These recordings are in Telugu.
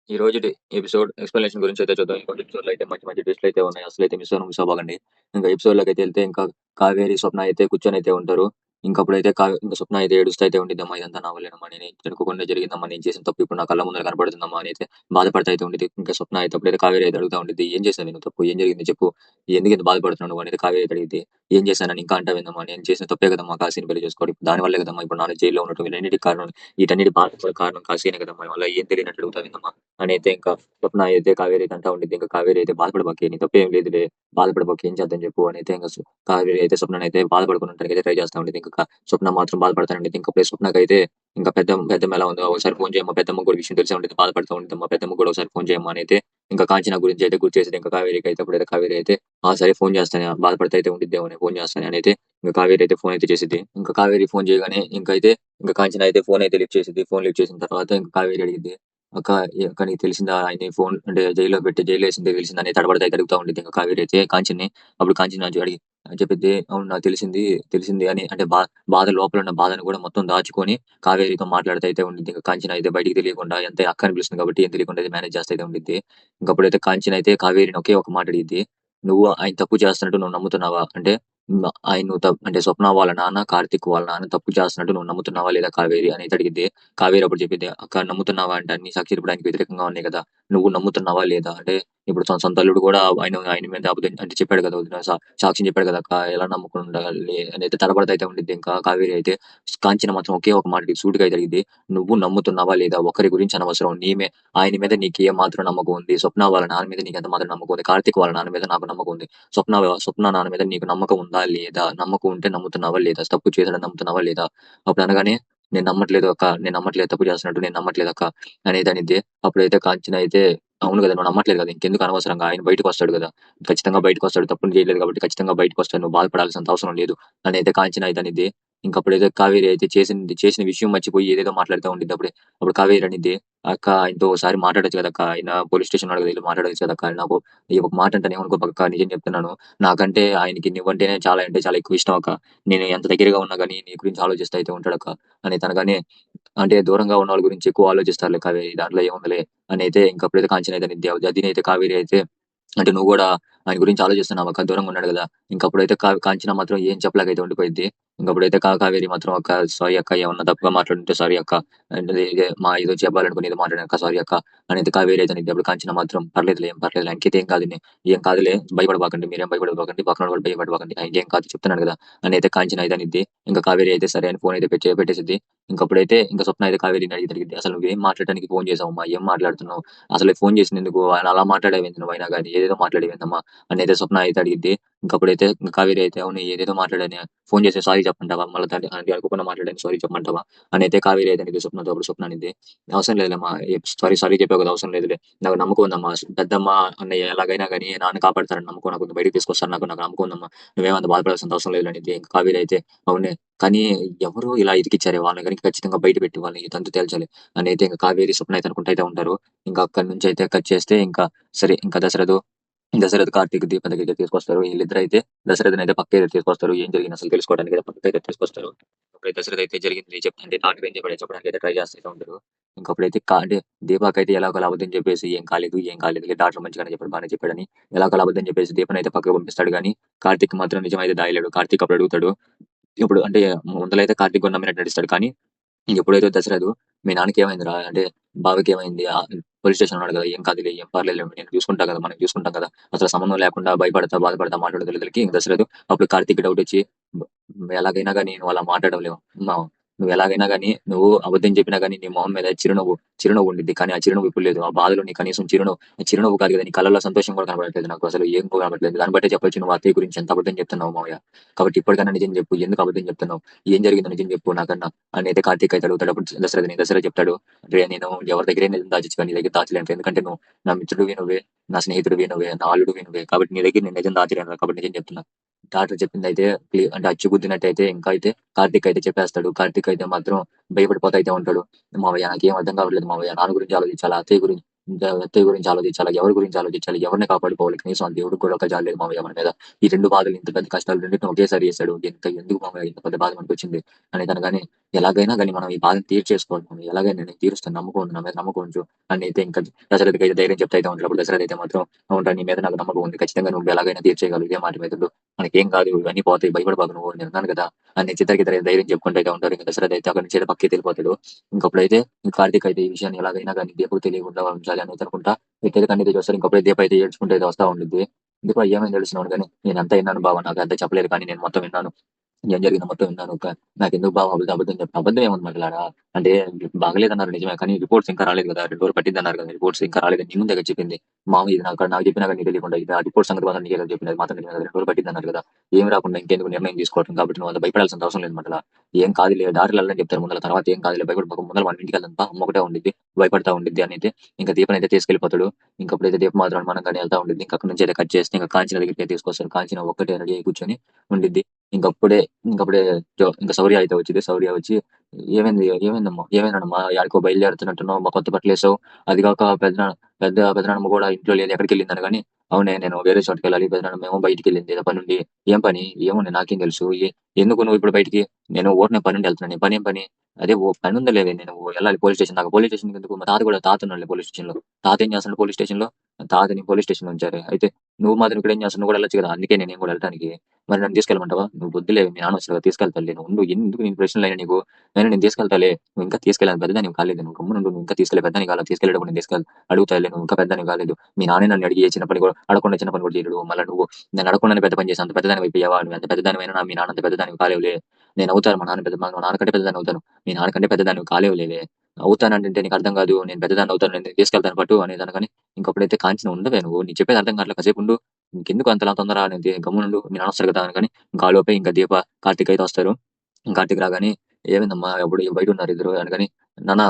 ఈ రోజుటి ఎపిసోడ్ ఎక్స్‌ప్లనేషన్ గురించి అయితే చూద్దాం. ఇంకోటి ఎపిసోడ్‌లో అయితే మంచి మంచి ట్విస్ట్‌లు అయితే ఉన్నాయి. అసలైతే మిస్ అవ్వకండి. ఇంకా ఎపిసోడ్‌లోకైతే వెళ్తే ఇంకా కావేరి, స్వప్న అయితే కూర్చొనైతే ఉంటారు. ఇంకప్పుడైతే ఇంక స్వప్న అయితే ఏడుస్తూ అయితే ఉండిద్దమ్మా. ఇదంతా నా వల్లేనమ్మా. నేను అనుకోకుండా జరిగిందమ్మా. నేను చేసిన తప్పు ఇప్పుడు నా కళ్ళ ముందర కనపడుతుందమ్మా అని అయితే బాధపడతా అయితే ఉండిద్ది. ఇంకా స్వప్న అయితే అప్పుడైతే కావేరి అయితే అడుగుతా ఉండిద్ది. ఏం చేశాను నేను తప్పు? ఏం జరిగింది చెప్పు? ఎందుకింత బాధపడుతున్నావు నువ్వు అనేది కావేరి అయితే అడిగిద్ది. ఏం చేశానని ఇంకా అంటావేందమ్మా? నేను చేసిన తప్పే కదమ్మా కాశీని పెళ్లి చేసుకోవడం. దాని వల్లే కదమ్మా ఇప్పుడు నాన్న జైల్‌లో ఉండటం. వీటన్నిటికి కారణం వీటన్నిటి బాధకు కూడా కారణం కాశీనే కదమ్మా. మళ్ళా ఏం తెలియనట్టు అడుగుతావేందమ్మా? అని అయితే ఇంకా స్వప్న అయితే కావేరి అయితే అంటా ఉండిద్ది. ఇంకా కావేరి అయితే బాధపడబాకే నీ తప్పేం లేదులే. బాధపడబాకు ఏం చేద్దాం చెప్పు అని అయితే ఇంకా కావేరి అయితే స్వప్నని అయితే బాధపడకుండా ఉండడానికి ట్రై చేస్తా ఉండిద్ది. ఇంకా స్వప్న మాత్రం బాధపడతా ఉండిద్ది. ఇంకా అప్పుడే స్వప్నకైతే ఇంకా పెద్దమ్మ ఎలా ఉందో ఒకసారి ఫోన్ చేయమ్మా. పెద్దమ్మ కూడా విషయం తెలిసే ఉండిద్ది. బాధపడతా ఉండిద్దమ్మా. పెద్దమ్మ కూడా ఒకసారి ఫోన్ చేయమ్మా అని అయితే ఇంకా కాంచన గురించి అయితే గుర్తు చేసేది. ఇంకా కావేరికి అయితే అప్పుడైతే కావేరి అయితే సరే ఫోన్ చేస్తాను బాధపడితే అయితే ఉండిద్దేమో నేను ఫోన్ చేస్తాను అని అయితే ఇంకా కావేరి అయితే ఫోన్ అయితే చేసిద్ది. ఇంకా కావేరి ఫోన్ చేయగానే ఇంకా కాంచన అయితే ఫోన్ అయితే లిఫ్ట్ చేసిద్ది. ఫోన్ లిఫ్ట్ చేసిన తర్వాత ఇంకా కావేరి అడిగిద్ది. అక్క అక్క నీకు తెలిసిందా ఆయన్ని ఫోన్ అంటే జైల్లో వేసింది తెలిసిందని తడబడతా అయితే అడుగుతా ఉండిద్ది. ఇంకా కావేరి అయితే కాంచన్ని అప్పుడు కాంచన అడిగి చెప్పిద్ది. అవును నాకు తెలిసింది అని అంటే బాధ లోపల ఉన్న బాధను కూడా మొత్తం దాచుకొని కావేరితో మాట్లాడుతూ అయితే ఉండిద్ది. ఇంకా కాంచన అయితే బయటికి తెలియకుండా ఎంత అక్క అని పిలుస్తుంది కాబట్టి ఏం తెలియకుండా అయితే మేనేజ్ చేస్తా అయితే ఉండిద్ది. ఇంకప్పుడైతే కాంచన అయితే కావేరిని ఒకే ఒక మాట అడిగిద్ది. నువ్వు ఆయన తప్పు చేస్తున్నట్టు నువ్వు నమ్ముతున్నావా? అంటే ఆయన నువ్వు అంటే స్వప్న వాళ్ళ నాన్న, కార్తీక్ వాళ్ళ నాన్న తప్పు చేస్తున్నట్టు నువ్వు నమ్ముతున్నావా లేదా కావేరి అని అయితే అడిగిద్ది. కావేరి అప్పుడు చెప్పింది. అక్క నమ్ముతున్నావా అంటే అన్ని సాక్షులు ఇప్పుడు ఆయనకి వ్యతిరేకంగా ఉన్నాయి కదా! నువ్వు నమ్ముతున్నావా లేదా? అంటే ఇప్పుడు సొంత అల్లుడు కూడా ఆయన మీద అబద్ధం అంటే చెప్పాడు కదా! వదిన సాక్ష్యం చెప్పాడు కదా! అక్క ఎలా నమ్మకుండా ఉండాలి అని అయితే తడబడతా అయితే ఉండిద్ది. ఇంకా కావేరి అయితే కాంచన మాత్రం ఒకే ఒక మాట సూటిగా అయితే అడిగిద్ది. నువ్వు నమ్ముతున్నావా లేదా? ఒకరి గురించి అనవసరం. ఆయన మీద నీకు ఏ మాత్రం నమ్మకం ఉంది? స్వప్న వాళ్ళ నాన్న మీద నీకు ఎంత మాత్రం నమ్మకం ఉంది? కార్తీక్ వాళ్ళ నాన్న మీద నాకు నమ్మకం ఉంది. స్వప్న నాన్న మీద నీకు నమ్మకం ఉందా లేదా? నమ్మకం ఉంటే నమ్ముతున్నావా లేదా? తప్పు చేశాడని నమ్ముతున్నావా లేదా? అప్పుడు అనగానే నేను నమ్మట్లేదు అక్క. నేను నమ్మట్లేదు తప్పు చేస్తున్నట్టు నేను నమ్మట్లేదు అక్క అనేది అనిద్ది. అప్పుడైతే కాంచన అయితే అవును కదా! నువ్వు నమ్మట్లేదు కదా! ఇంకెందుకు అనవసరంగా ఆయన బయటకొస్తాడు కదా! ఖచ్చితంగా బయటకొస్తాడు. తప్పులు చేయలేదు కాబట్టి ఖచ్చితంగా బయటకొస్తాడు. నువ్వు బాధపడాల్సినంత అవసరం లేదు అని అయితే కాంచన అయితే అనిద్ది. ఇంకప్పుడైతే కావేరి అయితే చేసిన విషయం మర్చిపోయి ఏదేదో మాట్లాడుతా ఉండిద్ది అప్పుడే. అప్పుడు కావేరి అనిద్ది. అక్క ఆయనతో ఒకసారి మాట్లాడొచ్చు కదక్క. ఆయన పోలీస్ స్టేషన్ ఉన్నాడు కదా! ఎళ్లి మాట్లాడొచ్చు కదక్క. నాకు ఈ ఒక మాట అంటాను ఏమనుకోబాకక్క నిజం చెప్తున్నాను. నాకంటే ఆయనకి నువ్వంటేనే చాలా అంటే చాలా ఎక్కువ ఇష్టం అక్క. నేను ఎంత దగ్గరగా ఉన్నా గానీ నీ గురించి ఆలోచిస్తా అయితే ఉంటాడక్క అని అనగానే అంటే దూరంగా ఉన్నోళ్ళ గురించి ఎక్కువ ఆలోచిస్తారులే కావేరి దాంట్లో ఏముందిలే అని అయితే ఇంకప్పుడైతే కాంచన అయితే అనిద్ది. అదినైతే కావేరి అయితే అంటే నువ్వు గూడా ఆయన గురించి ఆలోచిస్తున్నావు అక్క దూరంగా ఉన్నాడు గదా! ఇంకప్పుడైతే కాంచన మాత్రం ఏం చెప్పలేకైతే ఉండిపోయిద్ది. ఇంకప్పుడైతే కావేరి మాత్రం అక్క సారీ అక్క ఏమన్నా తప్పుగా మాట్లాడుంటే సారీ అక్క. అంటే ఇదే ఏదో చెప్పాలనుకుని ఏదో మాట్లాడాను అక్క సారీ అక్క అనేది కావేరి అయితే అనిద్ది. అప్పుడు కాంచన మాత్రం పర్లేదులే ఏం పర్లేదులే ఆయనకైతే ఏం కాదులే భయపడబాకండి మీరేం భయపడబాకండి పక్కనోళ్ళు కూడా భయపడబాకండి ఆయనకేం కాదు చెప్తున్నాను గదా! అని అయితే కాంచన అయితే అనిద్ది. ఇంకా కావేరి అయితే సరే అని ఫోన్ అయితే పెట్టేసిద్ది. ఇంకప్పుడైతే ఇంకా స్వప్న అయితే కావేరిని అడిగిద్ది. అసలు నువ్వేం మాట్లాడడానికి ఫోన్ చేసావమ్మా? ఏం మాట్లాడుతున్నావు? అసలు ఫోన్ చేసిందెందుకు? ఆయన అలా మాట్లాడావేంటి నువ్వైనా గాని? ఏదేదో మాట్లాడావేందమ్మా? అనైతే స్వప్న అయితే అడిగిద్ది. ఇంకప్పుడైతే కావేరి అయితే అవును ఏదేదో మాట్లాడాను. ఫోన్ చేసి సారీ చెప్పమంటావా? మళ్ళా అంటే అనుకోకుండా మాట్లాడాను సారీ చెప్పమంటావా? అనైతే కావేరి అయితే అనిద్ది స్వప్నతో. అప్పుడు స్వప్న అనిద్ది. అవసరం లేదులేమ్మా. సారీ చెప్పావు కదా! అవసరం లేదులే. నాకు నమ్మకం ఉందమ్మా. పెద్దమ్మ, అన్నయ్య ఎలాగైనా గాని నాన్న కాపాడతారని నమ్మకం నాకుంది. బయటికి తీసుకొస్తారు నాకు నమ్మకం ఉందమ్మా. నువ్వేమంత బాధపడాల్సినంత అవసరం లేదు అనిద్ది. ఇంకా కావేరి అయితే అవునే కానీ ఎవరు ఇలా ఇరికిచ్చారే వాళ్ళని గనుక ఖచ్చితంగా బయట పెట్టి వాళ్ళని ఈ తంతు తేల్చాలి అని అయితే ఇంకా కావేరి స్వప్న అయితే అనుకుంటా అయితే ఉంటారు. ఇంకా అక్కడి నుంచి అయితే కట్ చేస్తే ఇంకా సరే ఇంకా దశరథ్ కార్తీక్ దీపం దగ్గరికి తీసుకొస్తారు. వీళ్ళిద్దరైతే దశరథనైతే పక్కకి తీసుకొస్తారు. ఏం జరిగింది అసలు తెలుసుకోవడానికి అయితే పక్కకైతే తీసుకొస్తారు. అప్పుడైతే దశరథ్ అయితే జరిగింది అంటే డాక్టర్ ఏం చెప్పడానికి అయితే ట్రై చేస్తూ ఉంటారు. ఇంకప్పుడైతే అంటే దీపాకైతే ఎలాగోలా అబద్ధం చెప్పేసి ఏం కాలేదు డాక్టర్ మంచిగానే చెప్పాడు బాగానే చెప్పాడని ఎలాగోలా అబద్ధం చెప్పేసి దీపని అయితే పక్కకు పంపిస్తాడు కానీ కార్తీక్ మాత్రం నిజమైతే దాయలేడు. కార్తీక్ అప్పుడు అడుగుతాడు. ఇప్పుడు అంటే ముందలైతే కార్తీక్ కూడా నమ్మినట్టు నటిస్తాడు. కానీ ఎప్పుడైతే దశరథు మీ నాన్నకి ఏమైందిరా? అంటే బావకి ఏమైంది? పోలీస్ స్టేషన్‌లో ఉన్నాడు కదా! ఏం కాదులే, ఏం పర్లేదులే నేను చూసుకుంటా కదా! మనం చూసుకుంటాం కదా! అసలు సంబంధం లేకుండా భయపడతా, బాధపడతా మాట్లాడేదలకి దశరథు అప్పుడు కార్తీక్‌కి డౌట్ వచ్చి ఎలాగైనా గాని నువ్వు అలా మాట్లాడలేవు. నువ్వు ఎలాగైనా గాని నువ్వు అబద్ధం చెప్పినా గాని నీ మొహం మీద చిరునవ్వు ఉండిద్ది. కానీ ఆ చిరునవ్వు ఇప్పుడు లేదు. ఆ బాధలో నీకు కనీసం చిరునవ్వు కాదు కదా! నీ కళ్ళలో సంతోషం కూడా కనపడట్లేదు నాకు. అసలు ఏం కూడా కనపడట్లేదు. దాన్ని బట్టే చెప్పొచ్చు నువ్వు అత్తయ్య గురించి ఎంత అబద్ధం చెప్తున్నావు మావయ్య. కాబట్టి ఇప్పటికైనా నిజం చెప్పు. ఎందుకు అబద్ధం చెప్తున్నావు? ఏం జరిగిందో నిజం చెప్పు నాకన్నా అని అయితే కార్తీక్ అయితే అడుగుతాడు. అప్పుడు దశరథ్ చెప్తాడు. రే నేను ఎవరి దగ్గర నిజం దాచిచ్చుకొని నీ దగ్గర దాచలేను. ఎందుకంటే నువ్వు నా మిత్రుడివి నువ్వే, నా స్నేహితుడివి నువ్వే, నా అల్లుడివి నువ్వే. కాబట్టి నీ దగ్గర నేను నిజం దాచలేను కాబట్టి నిజం చెప్తున్నా. డాక్టర్ చెప్పిందయితే అంటే అచ్చుగుద్దినట్టయితే ఇంకా అయితే కార్తీక్ అయితే చెప్పేస్తాడు. కార్తీక్ అయితే మాత్రం భయపడిపోతా అయితే ఉంటాడు. మావయ్య నాకేం అర్థం కావట్లేదు మావయ్య. నాన్న గురించి ఆలోచించాలా? అత్తయ్య గురించి ఇంకా వ్యక్తి గురించి ఆలోచించాలా, ఎవరి గురించి ఆలోచించాలి, ఎవరిని కాపాడుకోవాలి, కనీసం ఆ దేవుడికి కూడా ఒక జాలి లేదు మామయ్య మన మీద. ఈ 2 బాధలు, ఇంత పెద్ద కష్టాలు రెండిటిని ఒకేసారి చేశాడు. ఎందుకు మామయ్య ఇంత పెద్ద బాధ మనకొచ్చింది అని తను ఎలాగైనా గాని మనం ఈ బాధను తీర్చేసుకోవాలి మామయ్య. ఎలాగైనా నేను తీరుస్తాను, నమ్మకం ఉంది, నా మీద నమ్మకం ఉంచు అని అయితే ఇంకా దశరథకి అయితే ధైర్యం చెప్తా అయితే ఉంటాడు. అప్పుడు దశరథ అయితే మాత్రం ఉంటా, నీ మీద నాకు నమ్మకం ఉంది, ఖచ్చితంగా నువ్వు ఎలాగైనా తీర్చేయగలవు, ఇదే మాట మీద ఉండు, మనకేం కాదు, ఇవన్నీ పోతాయి, భయపడబాకు నువ్వు, నేను ఉన్నాను కదా అని చిత్రకి ధైర్యం చెప్పుకుంటూ అయితే ఉంటారు. ఇంకా దశరథ అయితే అక్కడ నుంచి అయితే పక్కకి వెళ్ళిపోతాడు. ఇంకప్పుడైతే కార్తీక్ అయితే ఈ విషయాన్ని ఎలాగైనా కానీ దీపకు తెలియకుండా ఉంచాలి అని అనుకుంటా ఇద్దరు కన్నీళ్ళు చూస్తారు. ఇంకప్పుడే దీప అయితే ఏడ్చుకుంటూ అయితే వస్తా ఉండిద్ది. దీప ఏమైంది తెలుసున్నాను కానీ నేను అంతా విన్నాను బావ, నాకు అంతా చెప్పలేదు కానీ నేను మొత్తం విన్నాను, ఏం జరిగిందో మొత్తం విన్నాను. నాకు ఎందుకు బావ అబద్ధం అబద్ధం చెప్పి అబద్ధం ఏముంది మాట్లాడా అంటే బాగలేదన్నారు నిజమే, కానీ రిపోర్ట్స్ ఇంకా రాలేదు కదా, 2 రోజులు పట్టింది అన్నారు కదా, రిపోర్ట్స్ ఇంకా రాలేదని నీ ముందే కదా చెప్పింది. మామ ఇది నాకు చెప్పినా కానీ నీకు తెలియకుండా ఇది ఆ రిపోర్ట్ సంగతి మాత్రం నీకే చెప్పింది, అది మాత్రం నిజమే కదా, 2 రోజులు పట్టింది అన్నారు కదా, ఏం రాకుండా ఇంకెందుకు నిర్ణయం తీసుకోవటం, కాబట్టి నువ్వు అంత భయపడాల్సిన అవసరం లేదు మళ్ళీ. ఏం కాదులే దారిలో వెళ్ళని చెప్తారు ముందర, తర్వాత ఏం కాదులే భయపడిపోక ముందర మన ఇంటికి వెళ్తాం, అమ్మ ఒకటే ఉండిద్ది భయపడతా ఉండిద్ది అని అయితే ఇంకా దీపని అయితే తీసుకెళ్లిపోతాడు. ఇంకప్పుడైతే దీపం మాత్రం అనుమానంగానే వెళ్తా ఉండిద్ది. ఇంకా అక్కడ నుంచి అయితే కట్ చేస్తే ఇంకా కాంచన దగ్గరికి తీసుకొస్తారు. కాంచన ఒక్కటే రెడీ అయి కూర్చొని ఉండిద్ది. ఇంకప్పుడే ఇంకప్పుడే ఇంకా శౌర్య అయితే వచ్చింది. శౌర్య వచ్చి ఏమైందమ్మా, ఏమైందమ్మా, యాడికో బయలుదేరుతున్నట్టున్నావు, మా కొత్త బట్టలు వేసావు, అది కాక పెద్దనాన్నమ్మ కూడా ఇంట్లో లేదు, ఎక్కడికి వెళ్ళింది అనగాని, అవునే నేను వేరే చోటుకి వెళ్ళాలి, పెద్దనాన్నమ్మ ఏమో బయటికి వెళ్ళింది ఏదో పని ఉండి. ఏం పని ఏమో నాకేం తెలుసు, ఎందుకు నువ్వు ఇప్పుడు బయటికి, నేను ఊరినే పని ఉండి వెళ్తున్నాను, పని ఏం పని, అదే ఓ పని ఉందా లేదు, నేను వెళ్ళాలి పోలీస్ స్టేషన్ దాకా, పోలీస్ స్టేషన్ ఎందుకు, మా తాత ఉన్నాడు పోలీస్ స్టేషన్ లో, తాత ఏం చేస్తున్నాడు పోలీస్ స్టేషన్ లో, తాతని పోలీస్ స్టేషన్ లో ఉంచారు, అయితే నువ్వు మాత్రం ఇక్కడ ఏం చేస్తున్నావు, నువ్వు కూడా వెళ్ళొచ్చు కదా, అందుకే నేను కూడా వెళ్ళడానికి, మరి నన్ను తీసుకెళ్ళమంటావా, నువ్వు బుద్ధి లేదు, మీ నాన్న వచ్చి తీసుకెళ్తాలే, నువ్వు ఉండు, ఎందుకు నేను ప్రశ్నలు అయినా నీకు, నేను తీసుకెళ్తాలే, నువ్వు ఇంకా తీసుకెళ్ళాలి, పెద్దదాన్ని కాలేదు, నువ్వు గమ్మున ఉండు, నువ్వు ఇంకా తీసుకెళ్ళి పెద్దాన్ని కాలేదు, తీసుకెళ్ళేటప్పుడు నేను అడుగుతాలే, నువ్వు ఇంకా పెద్దాన్ని కాలేదు, మీ నాన్న నన్ను అడిగి చిన్న పని కూడా అడగకుండా చిన్న పని కూడా చేయడు, మళ్ళీ నువ్వు నేను అడగకుండా పెద్ద పని చేసి అంత పెద్దదాని అయిపోయావా, నువ్వు ఎంత పెద్దదానివైనా మీ నాన్న అంత పెద్దదాన్ని కాలేవులే, నేను అవుతాను, మా నాన్న కంటే పెద్దదాన్ని అవుతాను, మీ నాన్న కంటే పెద్దదాన్ని కాలేవులేవే, అవుతానంటే నీకు అర్థం కాదు, నేను పెద్దదాన్ని అవుతాను, నేను తీసుకెళ్తాను పట్టు అనేది అనగాని, ఇంకప్పుడైతే కాంచిన ఉండవే నువ్వు, నీ చెప్పేది అర్థం కావట్లేదు, కాసేపు ఉండు, ఇంకెందుకు అంతలా తొందర అనేది గమ్మునుండు, మీ నాన్న వస్తారు కదా అనగాని, ఇంకా ఆ లోపే ఇంకా దీప కార్తీక్ అయితే వస్తారు. కార్తీక్ రాగానే ఏమైందమ్మా ఎప్పుడు బయట ఉన్నారు ఇద్దరు అనగాని, నాన్న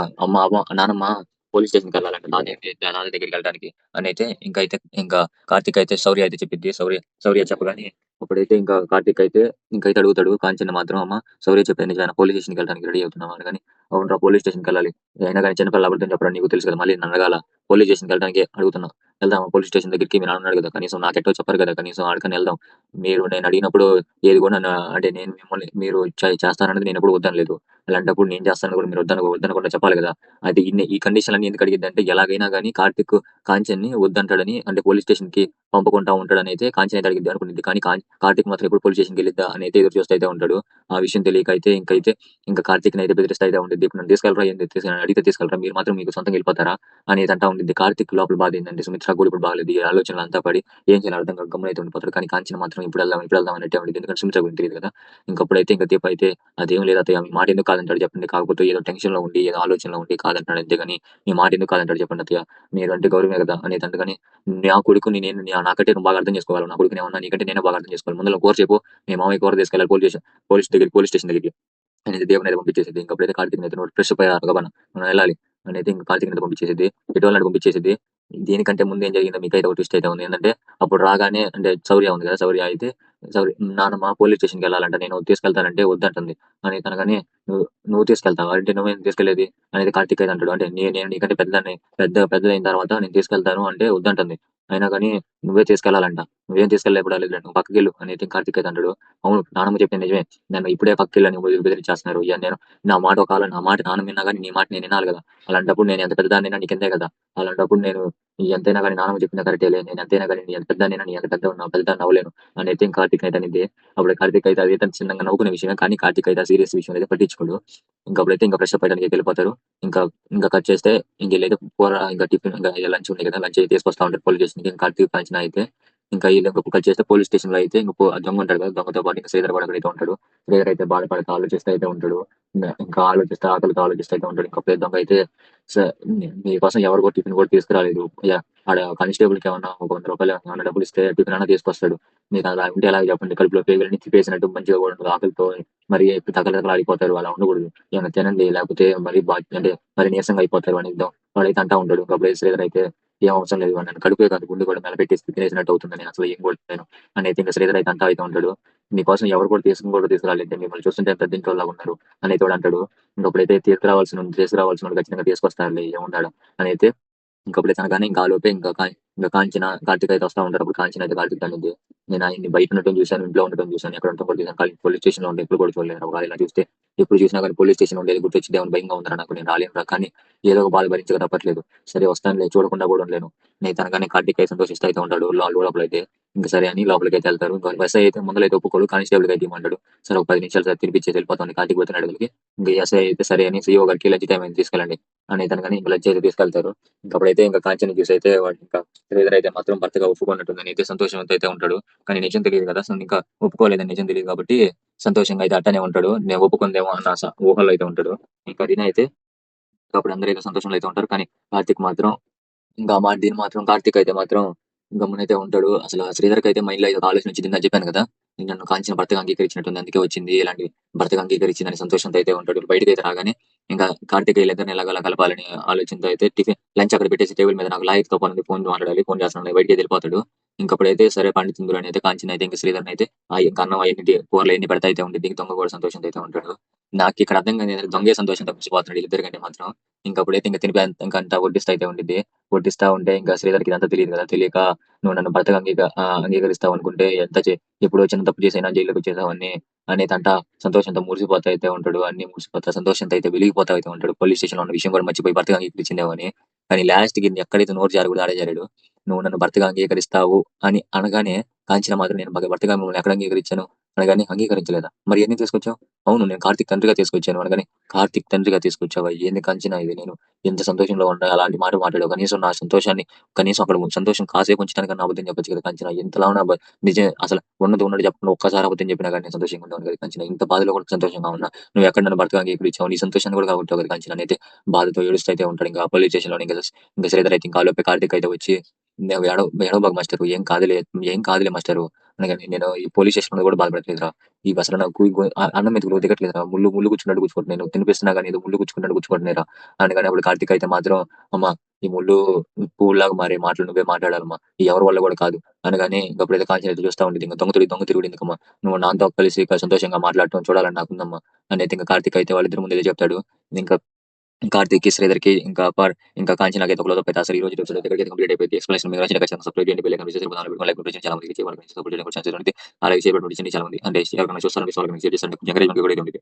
నానమ్మ పోలీస్ స్టేషన్కి వెళ్ళాలంటే నాన్న దగ్గరికి వెళ్ళడానికి అని అయితే ఇంకా కార్తీక్ అయితే శౌర్య అయితే చెప్పిద్ది. శౌర్య చెప్పగానే అప్పుడైతే ఇంకా కార్తీక్ అయితే ఇంకైతే అడుగుతాడు కాంచన మాత్రం, అమ్మ శౌర్య చెప్పాను నిజమైన పోలీస్ స్టేషన్కి వెళ్ళడానికి రెడీ అవుతున్నావా అని, కానీ అవునరా పోలీస్ స్టేషన్కి వెళ్ళాలి, అయినా కానీ చిన్నపిల్లలు అబద్ధం చెప్పడం నీకు తెలుసు కదా, మళ్ళీ నన్ను అడగాల, పోలీస్ స్టేషన్కి వెళ్ళడానికి అడుగుతున్నా, వెళ్దాం పోలీస్ స్టేషన్ దగ్గరికి, మీరు అన్నాడు కదా కనీసం నాకెట్టో చెప్పారు కదా, కనీసం ఆడకని వెళ్దాం, మీరు నేను అడిగినప్పుడు ఏది కూడా నన్ను అంటే నేను మిమ్మల్ని మీరు చేస్తానన్నది నేను ఎప్పుడు వద్దనలేదు, అలాంటప్పుడు నేను చేస్తాను కూడా మీరు వద్దనకుండా చెప్పాలి కదా, అది ఈ కండిషన్ అన్ని ఎందుకు అడిగింది అంటే ఎలాగైనా కానీ కార్తిక్ కాంచన్ని వద్దంటాడని, అంటే పోలీస్ స్టేషన్ కి పంపకుండా ఉంటాడని అయితే కాంచన్ అయితే అడిగింది అనుకుంటుంది, కానీ కార్తిక్ మాత్రం ఎప్పుడు పోలీస్ స్టేషన్కి వెళ్ళిద్దా అని అయితే ఎదురు చూస్తూ అయితే ఉంటాడు. ఆ విషయం తెలియక అయితే ఇంకా కార్తిక్ అయితే బెదిరిస్తూ అయితే ఉంటుంది, నన్ను తీసుకెళ్ళరా, అడిగితే తీసుకెళ్ళరా, మీరు మాత్రం మీకు సొంతంగా వెళ్ళిపోతారా అనేది అంటా ఉంటుంది. కార్తిక్ లోపల బాధ ఏంటంటే సుమిత్ర కూడా ఇప్పుడు బాగలేదు, ఈ ఆలోచనలు అంతా పడి ఏం చేయాలి అర్థం కాక గమ్మున అయితే ఉండిపోతాడు, కానీ కాంచన మాత్రం ఇప్పుడు వెళ్దాం అన్నట్టే ఉంటుంది, ఎందుకంటే సుమిత్ర గురించి తెలియదు కదా. ఇంకప్పుడైతే ఇంకా దీప అయితే అదేం లేదు అత్తయ్య, మీ మాట ఎందుకు కాదంటాడు చెప్పండి, కాకపోతే ఏదో టెన్షన్ లో ఉండి ఏదో ఆలోచనలో ఉండి కాదంటాడు అంతేగాని మీ మాట ఎందుకు కాదంటాడు చెప్పండి అత్తయ్య, మీరు అంటే గౌరవమే కదా అనేది అందుకని, నా కొడుకుని నేను నాకంటే నువ్వు బాగా అర్థం చేసుకోవాలి, నా కొడుకుని ఏమన్నా నీకంటే నేనే బాగా అర్థం చేసుకోవాలి, ముందు కూర చెప్పు, మీ మామయ్య కూర తీసుకెళ్ళాలి పోలీస్ స్టేషన్ దగ్గరికి అనేది దేవుని అయితే పంపించేసింది. ఇంకప్పుడైతే కార్తీక్ అయితే ఫ్రెష్ అయ్యారు గబన మనం వెళ్ళాలి అనేది ఇంకా కార్తీక్ అయితే పంపించేసింది, ఎటువంటి పంపించేసింది. దీనికంటే ముందు ఏం జరిగిందో మీకు అయితే ఒక ట్విస్ట్ అయితే ఉంది, ఏంటంటే అప్పుడు రాగానే అంటే శౌర్య ఉంది కదా, శౌర్య అయితే నాన్నమ్మ పోలీస్ స్టేషన్కి వెళ్ళాలంట, నేను తీసుకెళ్తానంటే వద్దంటుంది అని తనగానే, నువ్వు తీసుకెళ్తావా అంటే నువ్వేం తీసుకెళ్లేది అనేది కార్తీక్ అయితే అంటాడు, అంటే నేను నీకంటే పెద్దదైన తర్వాత నేను తీసుకెళ్తాను అంటే వద్దంటుంది, అయినా కానీ నువ్వే తీసుకెళ్లాలంట, నువ్వేం తీసుకెళ్ళలేదు, నువ్వు పక్కకి వెళ్ళు అనేది కార్తీక్ అయితే అంటాడు. అవును నాన్నమ్మ చెప్పింది నిజమే, నన్ను ఇప్పుడే పక్కకి వెళ్ళని బెదిరించేస్తున్నారు, ఇక నేను నా మాట నాన్న విన్నా కానీ నీ మాట నేను వినాలి కదా, అలాంటప్పుడు నేను ఎంత పెద్దదాన్నైనా నీకెంతే కదా, అలాంటప్పుడు నేను ఎంతైనా కానీ నాన్నమ్మ చెప్పిన కరెక్టేలే, నేను ఎంతైనా కానీ నీ ఎంత పెద్దదాన్నైనా నీ ఎంత పెద్దదాన్ని అవ్వలేను అని అయితే కార్తీక్ అయితే అనేది. అప్పుడు కార్తీక్ అయితే అది చిన్నగా నవ్వుకునే విషయమే, కానీ కార్తీక్ అయితే సీరియస్ విషయం అయితే పట్టించుకోడు. ఇంకప్పుడైతే ఇంకా ఫ్రెష్ అప్ అయ్యడానికి వెళ్ళిపోతారు. ఇంకా ఇంకా కట్ చేస్తే ఇంకెళ్ళైతే కూర ఇంకా టిఫిన్ ఇంకా లంచ్ ఉంది కదా, లంచ్ అయితే తీసుకొస్తా ఉంటారు పోలీస్ స్టేషన్ కి, కార్తీక్ పంచిన అయితే ఇంకా వీళ్ళు ఇంకొక కట్ చేస్తే పోలీస్ స్టేషన్ లో అయితే ఇంకా దొంగ ఉంటాడు కదా, దొంగతో పాటు ఇంకా శ్రీధర్ కూడా అక్కడైతే ఉంటాడు. శ్రీధర్ అయితే బాధపడుతూ ఆలోచిస్తూ అయితే ఉంటాడు, ఇంకా ఆలోచిస్తే ఆకలితో ఆలోచిస్తూ అయితే ఉంటాడు. ఇంకా దొంగ అయితే మీకోసం ఎవరు కూడా టిఫిన్ కూడా తీసుకురాలేదు, ఆడ కానిస్టేబుల్ కి ఏమన్నా ఒక 100 రూపాయలు ఏమన్నా డబ్బులు ఇస్తే టిఫిన్ అన్నా తీసుకొస్తాడు, మీకు అలా ఉంటే ఎలా చెప్పండి, కడుపులో పేగులన్నీ తిప్పేసినట్టు మంచిగా కూడా ఉండదు, ఆకలితో మరి తగలతగలు ఆడిపోతారు, అలా ఉండకూడదు, ఏమైనా తినండి లేకపోతే మరి అంటే మరి నీరసంగా అయిపోతారు అని వాడైతే అంటా ఉంటాడు. అప్పుడు శ్రీధర్ అయితే ఏం అవసరం లేదు, నన్ను కడుపే కాదు గుండు కూడా మెలపెట్టేసి తినేసినట్టు అవుతుంది, నేను అసలు ఏం కొడతాను అని అయితే ఇంకా శ్రీధర్ అయితే అంటా అయితే ఉంటాడు. మీకోసం ఎవరు కూడా తీసుకురాలేదు, మిమ్మల్ని చూస్తుంటే పెద్దింటోళ్ళగా ఉన్నారు అని అయితే వాడు అంటాడు. ఇంకప్పుడైతే తీసుకురావాల్సిన ఖచ్చితంగా తీసుకొస్తారులే ఏమున్నాడు అని అయితే ఇంకప్పుడే తనగానే ఇంకా ఆలోపే ఇంకా కాంచన కార్తీక్ అయితే వస్తా ఉంటారు. అప్పుడు కాంచన అయితే కార్తీక్ అనేది నేను ఆయన్ని బయట ఉండటం చూశాను, ఇంట్లో ఉండటం చూశాను, ఎక్కడ ఉండటం కూడా చూశాను, కానీ పోలీస్ స్టేషన్ లో ఉంటే ఎప్పుడు కూడా చూడలేదు. ఒకవేళ ఇలా చూస్తే ఎప్పుడు చూసినా కానీ పోలీస్ స్టేషన్ ఉండేది గుర్తొచ్చి దేవుని భయంగా ఉందరా నాకు, నేను రాలేను కానీ ఏదో ఒక బాధ భరించక తప్పట్లేదు. సరే వస్తానులే, చూడకుండా కూడా ఉండలేను. నేను తనగానే కార్తీక్ అయితే సంతోషిస్తూ అయితే ఉంటాడు. లోపలైతే ఇంకా సరే అని లోపలికి అయితే వెళ్తారు. ఇంకా ఎస్ఐ అయితే ముందరైతే ఒప్పుకోడు, కానిస్టేబుల్ అయితే ఇవ్వమంటాడు. సరే ఒక 10 నిమిషాలు సార్ తినిపించేసి వెళ్ళిపోతాను కార్తీక్ పోతున్న అడుగులకి. ఇంకా ఎస్ఐ అయితే సరే అని సీఓ గారికి లంచ్ టైం అయితే తీసుకెళ్ళండి అని తనగానే ఇంకా లంచ్ అయితే తీసుకెళ్తారు. ఇంకప్పుడైతే ఇంకా కాంచెని చూసి అయితే వాడు ఇంకా శ్రీధర్ అయితే మాత్రం భర్తగా ఒప్పుకున్నట్టుందని అయితే సంతోషంతో అయితే ఉంటాడు. కానీ నిజం తెలియదు కదా, సో ఇంకా ఒప్పుకోలేదని నిజం తెలియదు కాబట్టి సంతోషంగా అయితే అట్టనే ఉంటాడు. నేను ఒప్పుకుందేమో అన్న ఊహలో అయితే ఉంటాడు. ఇంకా రీనా అయితే అప్పుడు అందరూ అయితే సంతోషంలో అయితే ఉంటారు. కానీ కార్తీక్ మాత్రం ఇంకా దీని మాత్రం కార్తీక్ అయితే మాత్రం గమ్మునైతే ఉంటాడు. అసలు శ్రీధర్కి అయితే మైండ్ లో అయితే ఒక ఆలోచన వచ్చింది. ఇందాక చెప్పాను కదా, నేను నన్ను కాంచిన భర్తగా అంగీకరించినట్టుంది, అందుకే వచ్చింది ఇలాంటి భర్తగా అంగీకరించిందని సంతోషంతో అయితే ఉంటాడు. బయటకి అయితే రాగానే ఇంకా కార్తీక్ వీళ్ళిద్దరిని ఎలాగలా కలపాలని ఆలోచనతో అయితే టిఫిన్ లంచ్ అక్కడ పెట్టేసి టేబుల్ మీద నాకు లాయర్ తో పని ఉంది, ఫోన్ మాట్లాడాలి, ఫోన్ చేస్తున్నాను బయటికి వెళ్ళిపోతాడు. ఇంకప్పుడైతే సరే పండితుందులు అని అయితే కాంచిన అయితే ఇంకా శ్రీధర్ని అయితే ఇంకా అన్నం అవన్నీ కూరలు ఎన్ని పెడతా అయితే ఉండి దీనికి దొంగ కూడా సంతోషంతో అయితే ఉంటాడు. నాకు ఇక్కడ అర్థం కాదు ఏంటంటే దొంగే సంతోషంతో మురిసిపోతున్నాడు వీళ్ళిద్దరికంటే మాత్రం. ఇంకప్పుడైతే ఇంకా తినిపి ఇంకా అంతా వడ్డిస్తా అయితే ఉండిద్ది. వడ్డిస్తా ఉంటే ఇంకా శ్రీధర్కి ఇదంతా తెలియదు కదా, తెలియక నువ్వు నన్ను భర్తగా అంగీకరిస్తావు అనుకుంటే ఎప్పుడో చిన్న తప్పు చేసైనా జైల్లోకి వచ్చేసావని అనేదంట సంతోషంతో మురిసిపోతా అయితే ఉంటాడు. అన్ని మురిసిపోతా సంతోషంతో అయితే వెలిగిపోతా అయితే ఉంటాడు. పోలీస్ స్టేషన్ లో ఉన్న విషయం కూడా మర్చిపోయి భర్తగా అంగీకరించిందేమని. కానీ లాస్ట్ కి ఎక్కడైతే నోరు జారకూడదు ఆడే జారాడు. నువ్వు నన్ను భర్తగా అంగీకరిస్తావు అని అనగానే కాంచన మాత్రం నేను భర్తగా మిమ్మల్ని ఎక్కడ అంగీకరించాను అనగానే అంగీకరించలేదా, మరి ఎన్ని తీసుకొచ్చావు? అవును నేను కార్తీక్ తండ్రిగా తీసుకొచ్చాను అనగానే కార్తీక్ తండ్రిగా తీసుకొచ్చావా, ఏంది కాంచన ఇది, నేను ఎంత సంతోషంలో ఉన్నా అలాంటి మాట మాట్లాడావు, కనీసం నా సంతోషాన్ని కనీసం అక్కడ సంతోషం కాసేపు ఉంచడానికి అబద్ధం చెప్పొచ్చు కదా కాంచన, ఎంతలా ఉన్నా నిజం అసలు ఉన్నది ఉన్నట్టు చెప్పకుండా ఒక్కసారి అబద్ధం చెప్పినా కానీ నేను సంతోషంగా ఉన్నాను కదా కాంచన, ఇంత బాధలో కూడా సంతోషంగా ఉన్నా నువ్వు ఎక్కడ నన్ను భర్తగా అంగీకరించావు, నీ సంతోషాన్ని కూడా కాబట్టావు కదా కాంచన అని అయితే బాధతో ఏడుస్తూ అయితే ఉంటాడు. ఇంకా పోలీస్ స్టేషన్ లో ఇంకా శ్రీధర్ అయితే ఇంకా ఆలోపే కార్తీక్ అయితే వచ్చి ఏడవబాగు మాస్టర్, ఏం కాదులే మాస్టర్ అనగానే నేను ఈ పోలీస్ స్టేషన్ లో కూడా బాధపడట్లేదురా, ఈ అసలు నాకు అన్నం ఎదుగులో దిగట్లేదురా, ముళ్ళు ముళ్ళు కూర్చున్నట్టు కూర్చుకుంటున్నాను, నేను తినిపిస్తున్నా కానీ ఏదో ముళ్ళు కూర్చుకున్నట్టు కూర్చుకుంటున్నారా అనగానే అప్పుడు కార్తీక్ అయితే మాత్రం అమ్మా ఈ ముళ్ళు పువ్వులాగా మారే మాటలు నువ్వే మాట్లాడాలమ్మా, ఈ ఎవరి వల్ల కూడా కాదు అనగానే ఇంకప్పుడైతే కాంచెం అయితే చూస్తా ఉంటుంది. ఇంకా దొంగ తిరుగుడు ఎందుకమ్మా, నువ్వు నాతో కలిసి ఇక సంతోషంగా మాట్లాడటం చూడాలని నాకుందమ్మా అని అయితే ఇంకా కార్తీక్ అయితే వాళ్ళిద్దరి ముందు చెప్తాడు. ఇంకా కార్తీక్ కి శ్రీధర్ కి ఇంకా కాంచనాకి అయితే ఒకలో తప్పైతే అసలు ఈ రోజు ఎపిసోడ్ దగ్గరికి కంప్లీట్ అయిపోయింది. ఎక్స్ప్లెనేషన్ మీకు నచ్చిన ఖచ్చితంగా సబ్స్క్రైబ్ చేయండి, బెల్ ఐకాన్ ప్రెస్ చేసి లైక్ గురించి చాలా మందికి చేయాలని సపోర్ట్ చేయడం కూడా ఛాన్స్ ఉంది. అలాగే చేయబడి చాలా మంది అంటే ఎవరైనా చూస్తారని మీ వాళ్ళకి షేర్ చేస్తారంటే ఎంకరేజ్మెంట్ కూడా ఉంది.